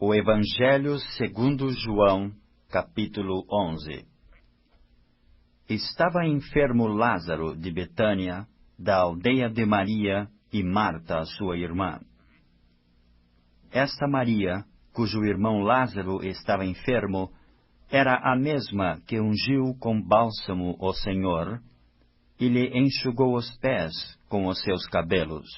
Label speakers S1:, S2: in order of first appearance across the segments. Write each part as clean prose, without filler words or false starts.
S1: O Evangelho segundo João, capítulo 11. Estava enfermo Lázaro de Betânia, da aldeia de Maria e Marta, sua irmã. Esta Maria, cujo irmão Lázaro estava enfermo, era a mesma que ungiu com bálsamo o Senhor e lhe enxugou os pés com os seus cabelos.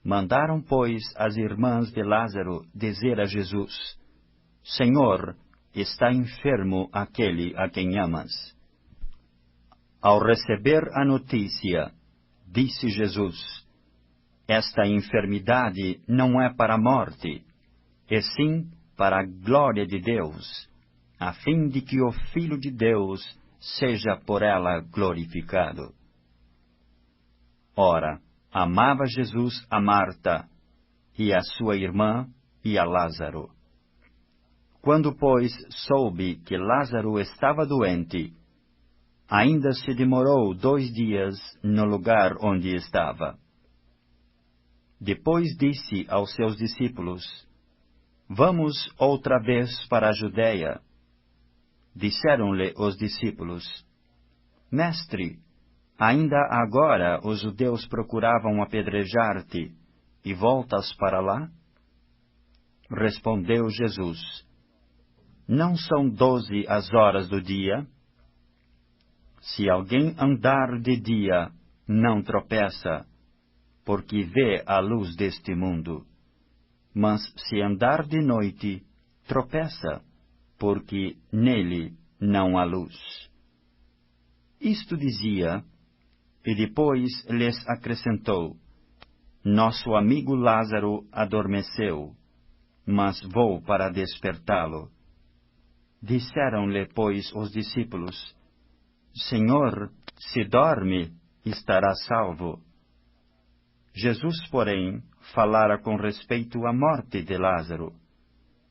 S1: Mandaram, pois, as irmãs de Lázaro dizer a Jesus: Senhor, está enfermo aquele a quem amas. Ao receber a notícia, disse Jesus: Esta enfermidade não é para a morte, e sim para a glória de Deus, a fim de que o Filho de Deus seja por ela glorificado. Ora, amava Jesus a Marta, e a sua irmã, e a Lázaro. Quando, pois, soube que Lázaro estava doente, ainda se demorou 2 dias no lugar onde estava. Depois disse aos seus discípulos: Vamos outra vez para a Judeia. Disseram-lhe os discípulos: Mestre, ainda agora os judeus procuravam apedrejar-te, e voltas para lá? Respondeu Jesus: Não são 12 as horas do dia? Se alguém andar de dia, não tropeça, porque vê a luz deste mundo. Mas se andar de noite, tropeça, porque nele não há luz. Isto dizia, e depois lhes acrescentou: Nosso amigo Lázaro adormeceu, mas vou para despertá-lo. Disseram-lhe, pois, os discípulos: Senhor, se dorme, estará salvo. Jesus, porém, falara com respeito à morte de Lázaro,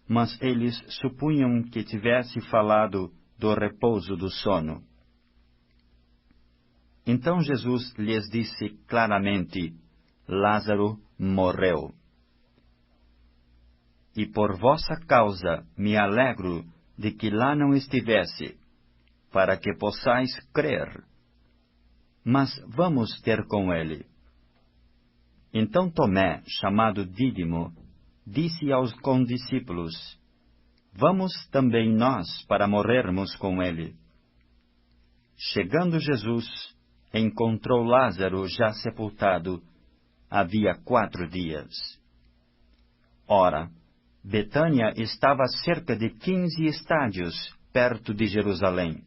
S1: mas eles supunham que tivesse falado do repouso do sono. Então Jesus lhes disse claramente: Lázaro morreu. E por vossa causa me alegro de que lá não estivesse, para que possais crer. Mas vamos ter com ele. Então Tomé, chamado Dídimo, disse aos condiscípulos: Vamos também nós para morrermos com ele. Chegando Jesus, encontrou Lázaro já sepultado, havia 4 dias. Ora, Betânia estava a cerca de 15 estádios, perto de Jerusalém.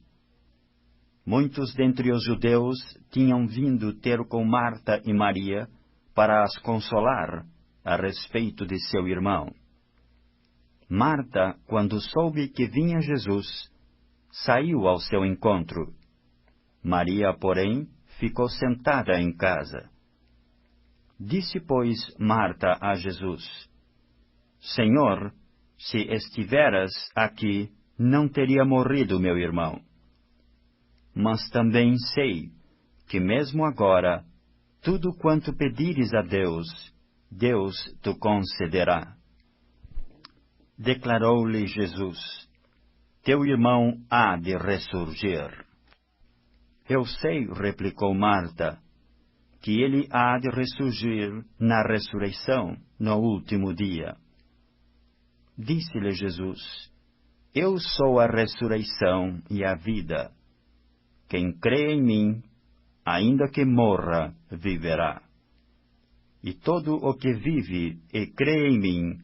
S1: Muitos dentre os judeus tinham vindo ter com Marta e Maria para as consolar a respeito de seu irmão. Marta, quando soube que vinha Jesus, saiu ao seu encontro. Maria, porém, ficou sentada em casa. Disse, pois, Marta a Jesus: Senhor, se estiveras aqui, não teria morrido meu irmão. Mas também sei que mesmo agora, tudo quanto pedires a Deus, Deus te concederá. Declarou-lhe Jesus: Teu irmão há de ressurgir. Eu sei, replicou Marta, que ele há de ressurgir na ressurreição, no último dia. Disse-lhe Jesus: Eu sou a ressurreição e a vida. Quem crê em mim, ainda que morra, viverá. E todo o que vive e crê em mim,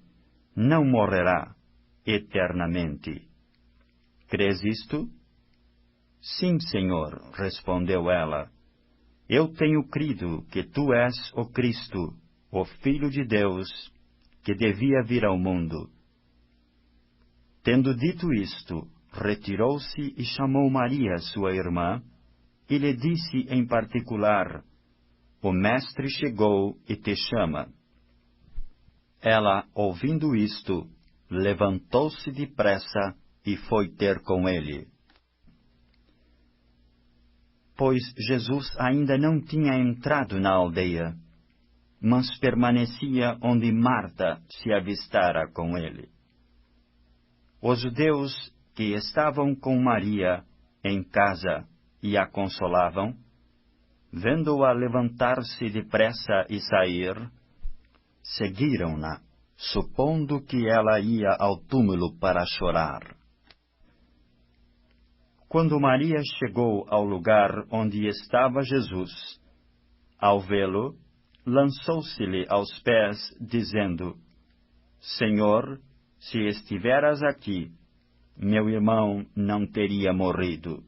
S1: não morrerá eternamente. Crês isto? Sim, Senhor, respondeu ela. Eu tenho crido que tu és o Cristo, o Filho de Deus, que devia vir ao mundo. Tendo dito isto, retirou-se e chamou Maria, sua irmã, e lhe disse em particular: O Mestre chegou e te chama. Ela, ouvindo isto, levantou-se depressa e foi ter com ele. Pois Jesus ainda não tinha entrado na aldeia. mas permanecia onde Marta se avistara com ele. Os judeus que estavam com Maria em casa e a consolavam, vendo-a levantar-se depressa e sair, seguiram-na, supondo que ela ia ao túmulo para chorar. Quando Maria chegou ao lugar onde estava Jesus, ao vê-lo, lançou-se-lhe aos pés, dizendo: Senhor, se estiveras aqui, meu irmão não teria morrido.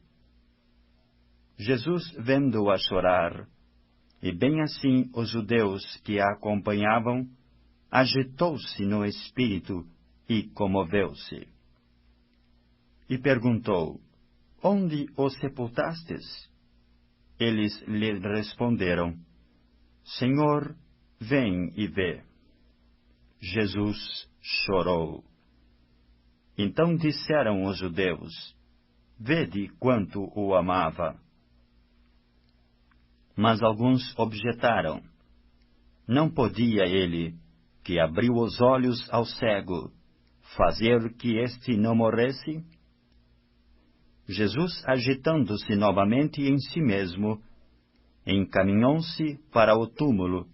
S1: Jesus, vendo-a chorar, e bem assim os judeus que a acompanhavam, agitou-se no espírito e comoveu-se. E perguntou: Onde o sepultastes? Eles lhe responderam: Senhor, vem e vê. Jesus chorou. Então disseram os judeus: Vede quanto o amava. Mas alguns objetaram: Não podia ele, que abriu os olhos ao cego, fazer que este não morresse? Jesus, agitando-se novamente em si mesmo, encaminhou-se para o túmulo.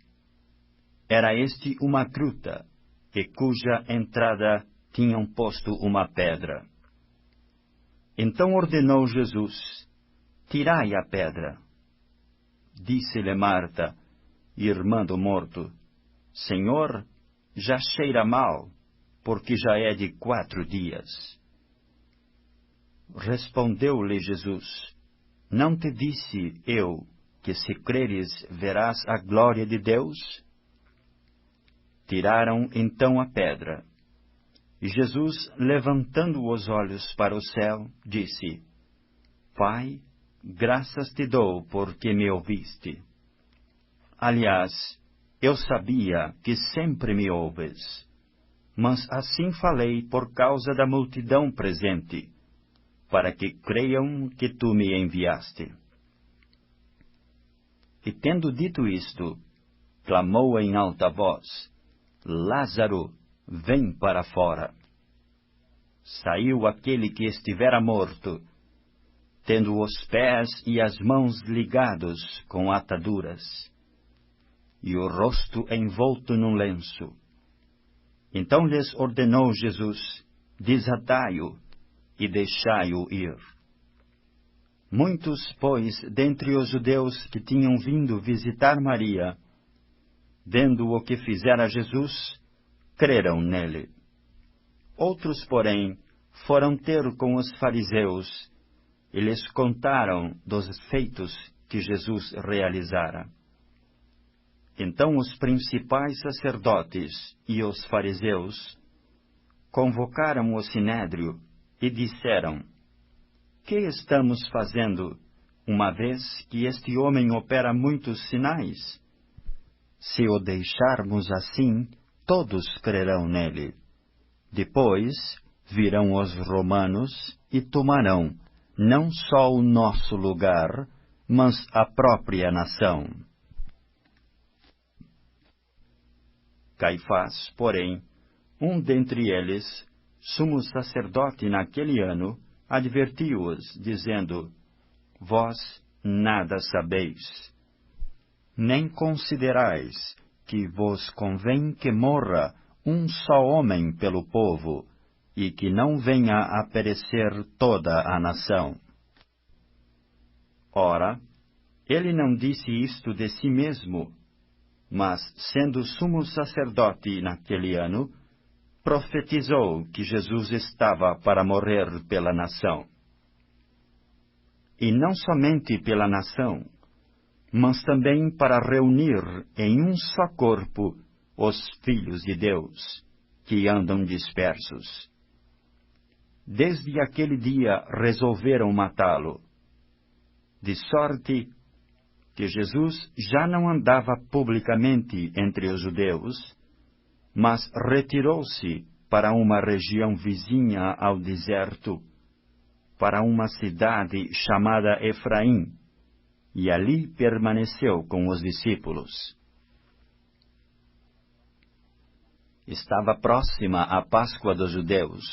S1: Era este uma gruta, e cuja entrada tinham posto uma pedra. Então ordenou Jesus: Tirai a pedra. Disse-lhe Marta, irmã do morto: Senhor, já cheira mal, porque já é de 4 dias. Respondeu-lhe Jesus: Não te disse eu que se creres verás a glória de Deus? Tiraram então a pedra. E Jesus, levantando os olhos para o céu, disse: Pai, graças te dou porque me ouviste. Aliás, eu sabia que sempre me ouves, mas assim falei por causa da multidão presente, para que creiam que tu me enviaste. E tendo dito isto, clamou em alta voz: Lázaro, vem para fora. Saiu aquele que estivera morto, tendo os pés e as mãos ligados com ataduras, e o rosto envolto num lenço. Então lhes ordenou Jesus: Desatai-o e deixai-o ir. Muitos, pois, dentre os judeus que tinham vindo visitar Maria, vendo o que fizera Jesus, creram nele. Outros, porém, foram ter com os fariseus e lhes contaram dos feitos que Jesus realizara. Então os principais sacerdotes e os fariseus convocaram o sinédrio e disseram: Que estamos fazendo, uma vez que este homem opera muitos sinais? Se o deixarmos assim, todos crerão nele. Depois virão os romanos e tomarão não só o nosso lugar, mas a própria nação. Caifás, porém, um dentre eles, sumo sacerdote naquele ano, advertiu-os, dizendo: Vós nada sabeis, nem considerais que vos convém que morra um só homem pelo povo, e que não venha a perecer toda a nação. Ora, ele não disse isto de si mesmo, mas, sendo sumo sacerdote naquele ano, profetizou que Jesus estava para morrer pela nação. E não somente pela nação, mas também para reunir em um só corpo os filhos de Deus, que andam dispersos. Desde aquele dia resolveram matá-lo, de sorte que Jesus já não andava publicamente entre os judeus, mas retirou-se para uma região vizinha ao deserto, para uma cidade chamada Efraim, e ali permaneceu com os discípulos. Estava próxima a Páscoa dos judeus.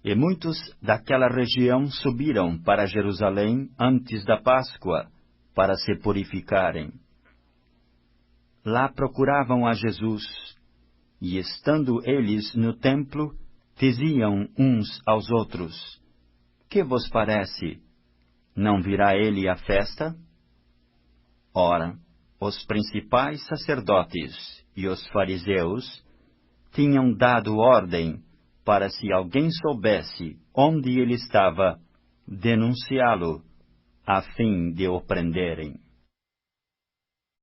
S1: E muitos daquela região subiram para Jerusalém antes da Páscoa, para se purificarem. Lá procuravam a Jesus, e estando eles no templo, diziam uns aos outros: Que vos parece? Não virá ele à festa? Ora, os principais sacerdotes e os fariseus tinham dado ordem para, se alguém soubesse onde ele estava, denunciá-lo, a fim de o prenderem.